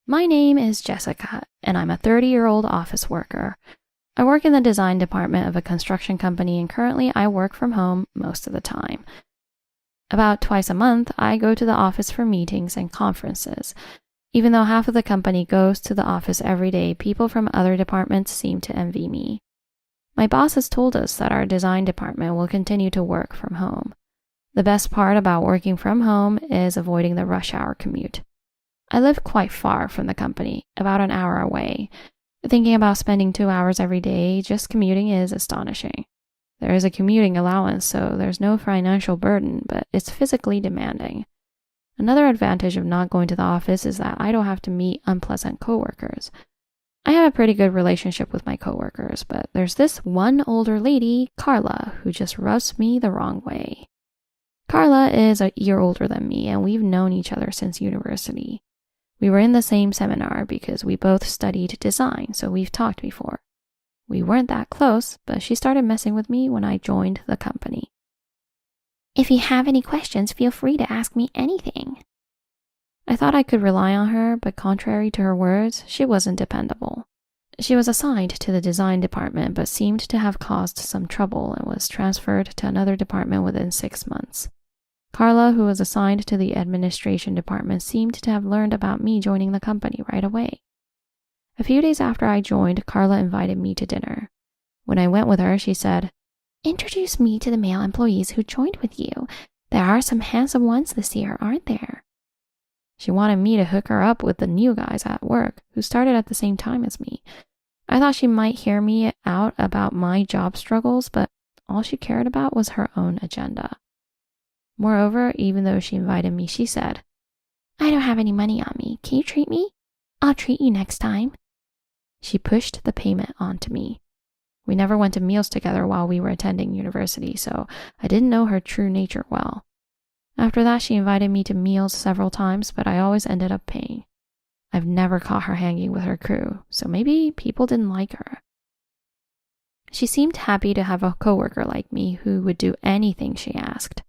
My name is Jessica, and I'm a 30-year-old office worker. I work in the design department of a construction company, and currently I work from home most of the time. About twice a month, I go to the office for meetings and conferences. Even though half of the company goes to the office every day, people from other departments seem to envy me. My boss has told us that our design department will continue to work from home. The best part about working from home is avoiding the rush hour commute. I live quite far from the company, about an hour away. Thinking about spending 2 hours every day just commuting is astonishing. There is a commuting allowance, so there's no financial burden, but it's physically demanding. Another advantage of not going to the office is that I don't have to meet unpleasant coworkers. I have a pretty good relationship with my coworkers, but there's this one older lady, Carla, who just rubs me the wrong way. Carla is a year older than me, and we've known each other since university. We were in the same seminar because we both studied design, so we've talked before. We weren't that close, but she started messing with me when I joined the company. If you have any questions, feel free to ask me anything. I thought I could rely on her, but contrary to her words, she wasn't dependable. She was assigned to the design department, but seemed to have caused some trouble and was transferred to another department within 6 months. Carla, who was assigned to the administration department, seemed to have learned about me joining the company right away. A few days after I joined, Carla invited me to dinner. When I went with her, she said, "Introduce me to the male employees who joined with you. There are some handsome ones this year, aren't there?" She wanted me to hook her up with the new guys at work who started at the same time as me. I thought she might hear me out about my job struggles, but all she cared about was her own agenda. Moreover, even though she invited me, she said, "I don't have any money on me. Can you treat me? I'll treat you next time." She pushed the payment onto me. We never went to meals together while we were attending university, so I didn't know her true nature well. After that, she invited me to meals several times, but I always ended up paying. I've never caught her hanging with her crew, so maybe people didn't like her. She seemed happy to have a coworker like me who would do anything she asked.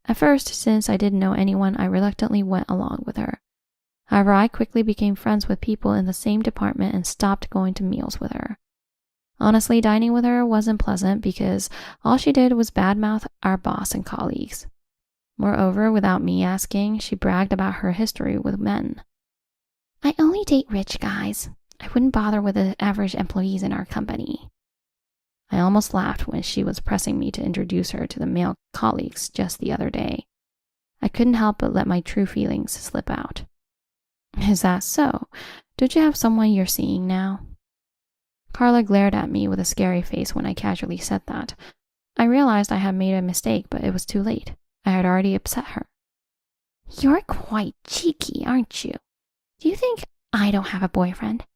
At first, since I didn't know anyone, I reluctantly went along with her. However, I quickly became friends with people in the same department and stopped going to meals with her. Honestly, dining with her wasn't pleasant because all she did was badmouth our boss and colleagues. Moreover, without me asking, she bragged about her history with men. "I only date rich guys. I wouldn't bother with the average employees in our company." I almost laughed when she was pressing me to introduce her to the male colleagues just the other day. I couldn't help but let my true feelings slip out. "Is that so? Don't you have someone you're seeing now?" Carla glared at me with a scary face when I casually said that. I realized I had made a mistake, but it was too late. I had already upset her. "You're quite cheeky, aren't you? Do you think I don't have a boyfriend?"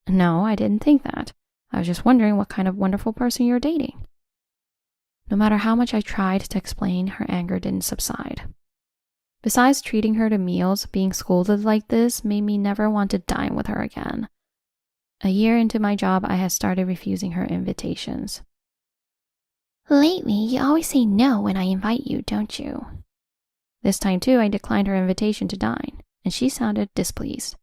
"No, I didn't think that. I was just wondering what kind of wonderful person you're dating." No matter how much I tried to explain, her anger didn't subside. Besides treating her to meals, being scolded like this made me never want to dine with her again. A year into my job, I had started refusing her invitations. "Lately, you always say no when I invite you, don't you?" This time too, I declined her invitation to dine, and she sounded displeased.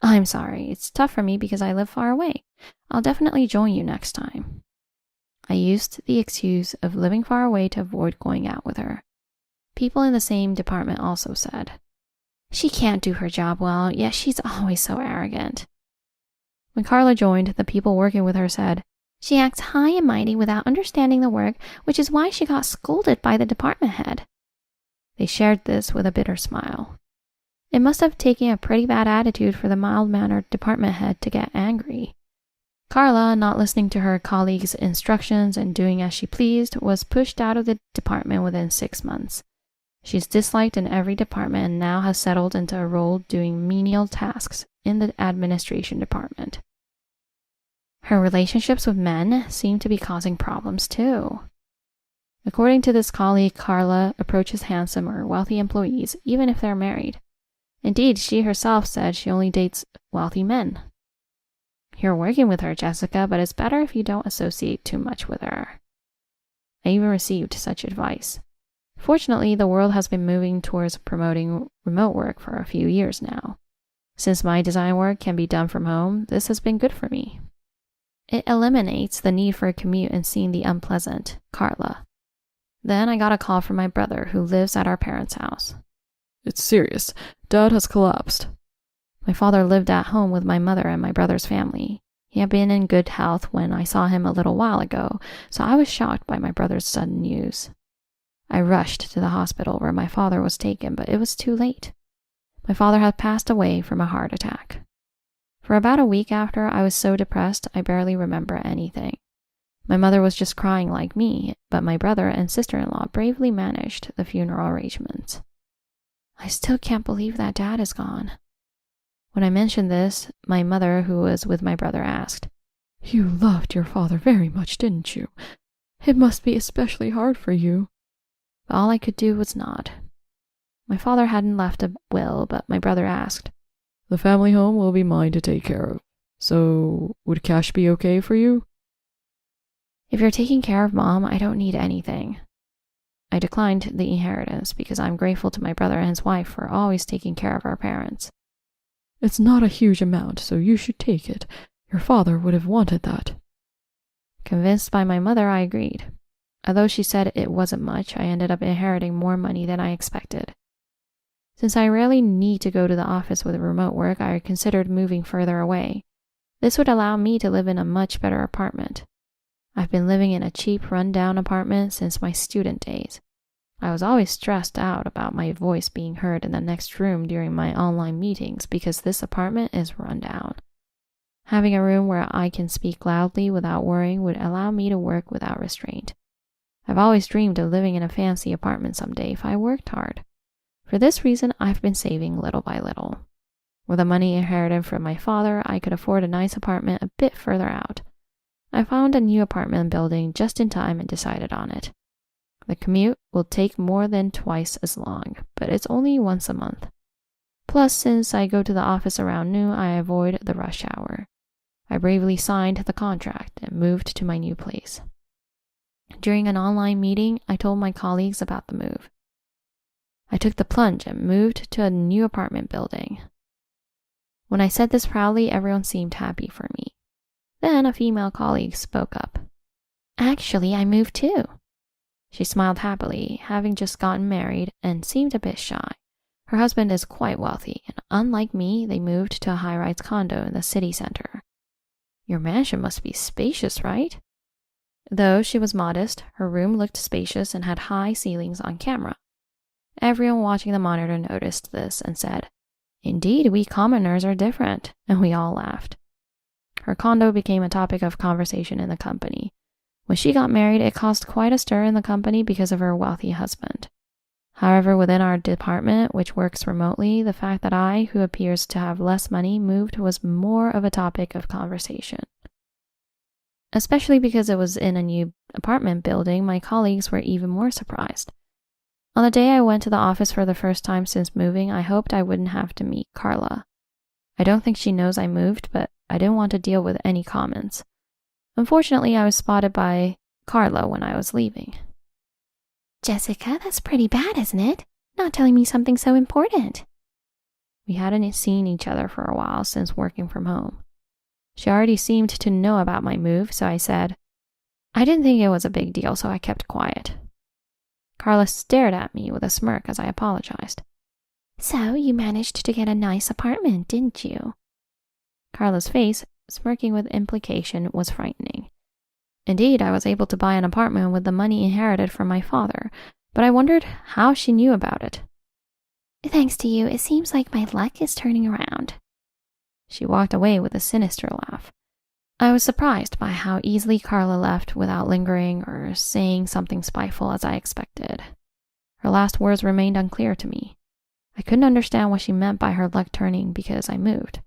"I'm sorry, it's tough for me because I live far away. I'll definitely join you next time." I used the excuse of living far away to avoid going out with her. People in the same department also said, "She can't do her job well, yet she's always so arrogant." When Carla joined, the people working with her said, "She acts high and mighty without understanding the work, which is why she got scolded by the department head." They shared this with a bitter smile. It must have taken a pretty bad attitude for the mild-mannered department head to get angry. Carla, not listening to her colleagues' instructions and doing as she pleased, was pushed out of the department within 6 months. She's disliked in every department and now has settled into a role doing menial tasks in the administration department. Her relationships with men seem to be causing problems too. According to this colleague, Carla approaches handsome or wealthy employees even if they're married. Indeed, she herself said she only dates wealthy men. "You're working with her, Jessica, but it's better if you don't associate too much with her." I even received such advice. Fortunately, the world has been moving towards promoting remote work for a few years now. Since my design work can be done from home, this has been good for me. It eliminates the need for a commute and seeing the unpleasant, Carla. Then I got a call from my brother who lives at our parents' house. It's serious. Dad has collapsed. My father lived at home with my mother and my brother's family. He had been in good health when I saw him a little while ago, so I was shocked by my brother's sudden news. I rushed to the hospital where my father was taken, but it was too late. My father had passed away from a heart attack. For about a week after, I was so depressed I barely remember anything. My mother was just crying like me, but my brother and sister-in-law bravely managed the funeral arrangements. I still can't believe that Dad is gone. When I mentioned this, my mother, who was with my brother, asked, You loved your father very much, didn't you? It must be especially hard for you. But all I could do was nod. My father hadn't left a will, but my brother asked, The family home will be mine to take care of. So, would cash be okay for you? If you're taking care of Mom, I don't need anything. I declined the inheritance because I'm grateful to my brother and his wife for always taking care of our parents. It's not a huge amount, so you should take it. Your father would have wanted that. Convinced by my mother, I agreed. Although she said it wasn't much, I ended up inheriting more money than I expected. Since I rarely need to go to the office with remote work, I considered moving further away. This would allow me to live in a much better apartment. I've been living in a cheap, run-down apartment since my student days. I was always stressed out about my voice being heard in the next room during my online meetings because this apartment is run down. Having a room where I can speak loudly without worrying would allow me to work without restraint. I've always dreamed of living in a fancy apartment someday if I worked hard. For this reason, I've been saving little by little. With the money inherited from my father, I could afford a nice apartment a bit further out. I found a new apartment building just in time and decided on it. The commute will take more than twice as long, but it's only once a month. Plus, since I go to the office around noon, I avoid the rush hour. I bravely signed the contract and moved to my new place. During an online meeting, I told my colleagues about the move. I took the plunge and moved to a new apartment building. When I said this proudly, everyone seemed happy for me. Then a female colleague spoke up. Actually, I moved too. She smiled happily, having just gotten married, and seemed a bit shy. Her husband is quite wealthy, and unlike me, they moved to a high-rise condo in the city center. Your mansion must be spacious, right? Though she was modest, her room looked spacious and had high ceilings on camera. Everyone watching the monitor noticed this and said, Indeed, we commoners are different, and we all laughed. Her condo became a topic of conversation in the company. When she got married, it caused quite a stir in the company because of her wealthy husband. However, within our department, which works remotely, the fact that I, who appears to have less money, moved was more of a topic of conversation. Especially because it was in a new apartment building, my colleagues were even more surprised. On the day I went to the office for the first time since moving, I hoped I wouldn't have to meet Carla. I don't think she knows I moved, but I didn't want to deal with any comments. Unfortunately, I was spotted by Carla when I was leaving. Jessica, that's pretty bad, isn't it? Not telling me something so important. We hadn't seen each other for a while since working from home. She already seemed to know about my move, so I said, I didn't think it was a big deal, so I kept quiet. Carla stared at me with a smirk as I apologized. So, you managed to get a nice apartment, didn't you? Carla's face, smirking with implication, was frightening. Indeed, I was able to buy an apartment with the money inherited from my father, but I wondered how she knew about it. Thanks to you, it seems like my luck is turning around. She walked away with a sinister laugh. I was surprised by how easily Carla left without lingering or saying something spiteful as I expected. Her last words remained unclear to me. I couldn't understand what she meant by her luck turning because I moved.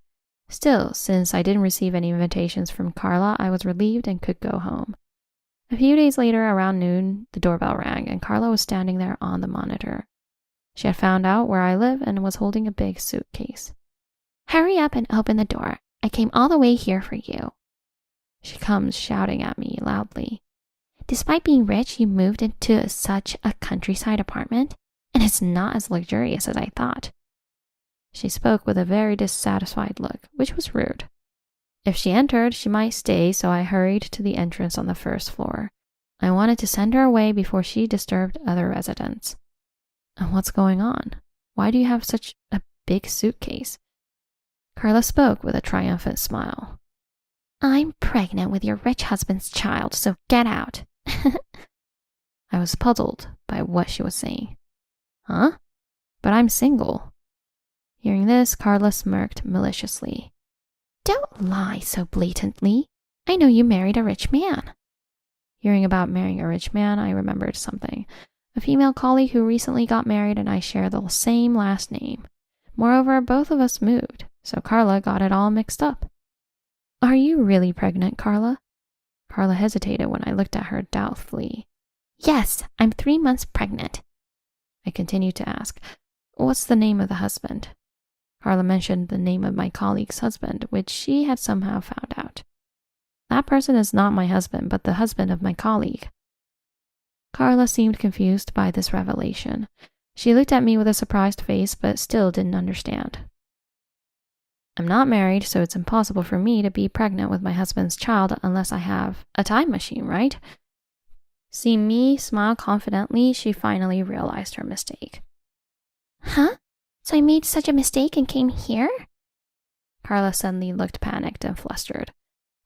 Still, since I didn't receive any invitations from Carla, I was relieved and could go home. A few days later, around noon, the doorbell rang and Carla was standing there on the monitor. She had found out where I live and was holding a big suitcase. Hurry up and open the door. I came all the way here for you. She comes shouting at me loudly. Despite being rich, you moved into such a countryside apartment, and it's not as luxurious as I thought. She spoke with a very dissatisfied look, which was rude. If she entered, she might stay, so I hurried to the entrance on the first floor. I wanted to send her away before she disturbed other residents. And what's going on? Why do you have such a big suitcase? Carla spoke with a triumphant smile. I'm pregnant with your rich husband's child, so get out. I was puzzled by what she was saying. Huh? But I'm single. Hearing this, Carla smirked maliciously. Don't lie so blatantly. I know you married a rich man. Hearing about marrying a rich man, I remembered something. A female colleague who recently got married and I share the same last name. Moreover, both of us moved, so Carla got it all mixed up. Are you really pregnant, Carla? Carla hesitated when I looked at her doubtfully. Yes, I'm 3 months pregnant. I continued to ask, what's the name of the husband? Carla mentioned the name of my colleague's husband, which she had somehow found out. That person is not my husband, but the husband of my colleague. Carla seemed confused by this revelation. She looked at me with a surprised face, but still didn't understand. I'm not married, so it's impossible for me to be pregnant with my husband's child unless I have a time machine, right? Seeing me smile confidently, she finally realized her mistake. Huh? So I made such a mistake and came here? Carla suddenly looked panicked and flustered.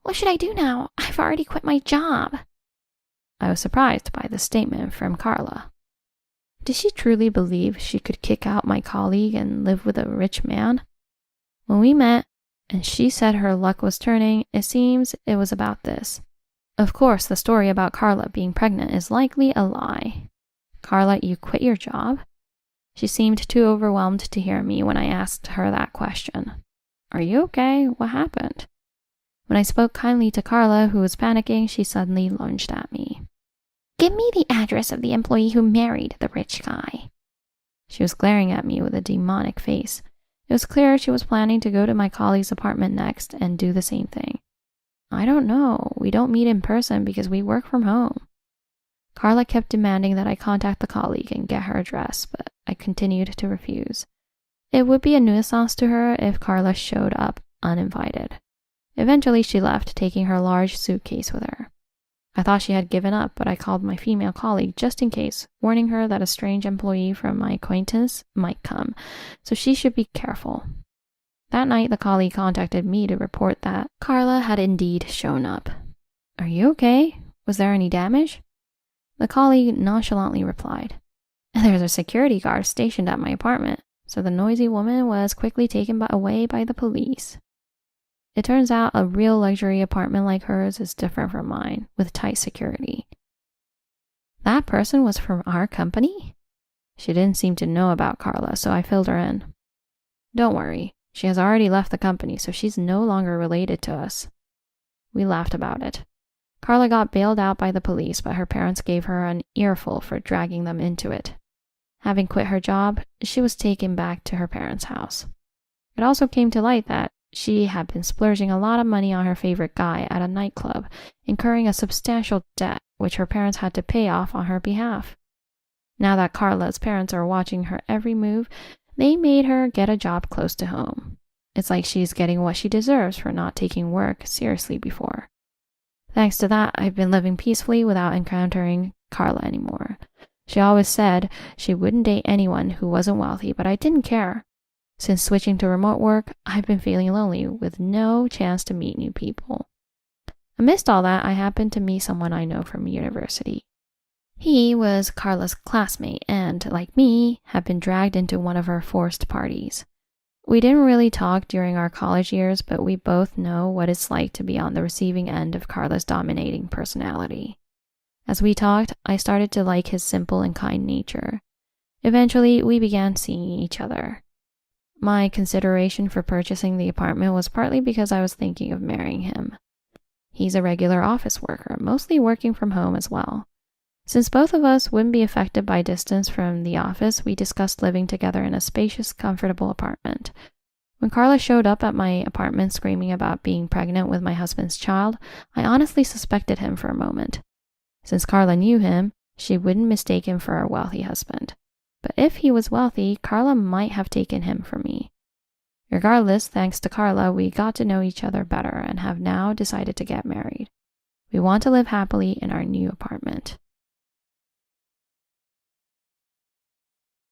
What should I do now? I've already quit my job. I was surprised by this statement from Carla. Did she truly believe she could kick out my colleague and live with a rich man? When we met, and she said her luck was turning, it seems it was about this. Of course, the story about Carla being pregnant is likely a lie. Carla, you quit your job? She seemed too overwhelmed to hear me when I asked her that question. Are you okay? What happened? When I spoke kindly to Carla, who was panicking, she suddenly lunged at me. Give me the address of the employee who married the rich guy. She was glaring at me with a demonic face. It was clear she was planning to go to my colleague's apartment next and do the same thing. I don't know. We don't meet in person because we work from home. Carla kept demanding that I contact the colleague and get her address, but I continued to refuse. It would be a nuisance to her if Carla showed up uninvited. Eventually, she left, taking her large suitcase with her. I thought she had given up, but I called my female colleague just in case, warning her that a strange employee from my acquaintance might come, so she should be careful. That night, the colleague contacted me to report that Carla had indeed shown up. Are you okay? Was there any damage? The colleague nonchalantly replied, There's a security guard stationed at my apartment, so the noisy woman was quickly taken away by the police. It turns out a real luxury apartment like hers is different from mine, with tight security. That person was from our company? She didn't seem to know about Carla, so I filled her in. Don't worry, she has already left the company, so she's no longer related to us. We laughed about it. Carla got bailed out by the police, but her parents gave her an earful for dragging them into it. Having quit her job, she was taken back to her parents' house. It also came to light that she had been splurging a lot of money on her favorite guy at a nightclub, incurring a substantial debt which her parents had to pay off on her behalf. Now that Carla's parents are watching her every move, they made her get a job close to home. It's like she's getting what she deserves for not taking work seriously before. Thanks to that, I've been living peacefully without encountering Carla anymore. She always said she wouldn't date anyone who wasn't wealthy, but I didn't care. Since switching to remote work, I've been feeling lonely with no chance to meet new people. Amidst all that, I happened to meet someone I know from university. He was Carla's classmate and, like me, had been dragged into one of her forced parties. We didn't really talk during our college years, but we both know what it's like to be on the receiving end of Carla's dominating personality. As we talked, I started to like his simple and kind nature. Eventually, we began seeing each other. My consideration for purchasing the apartment was partly because I was thinking of marrying him. He's a regular office worker, mostly working from home as well. Since both of us wouldn't be affected by distance from the office, we discussed living together in a spacious, comfortable apartment. When Carla showed up at my apartment screaming about being pregnant with my husband's child, I honestly suspected him for a moment. Since Carla knew him, she wouldn't mistake him for a wealthy husband. But if he was wealthy, Carla might have taken him for me. Regardless, thanks to Carla, we got to know each other better and have now decided to get married. We want to live happily in our new apartment.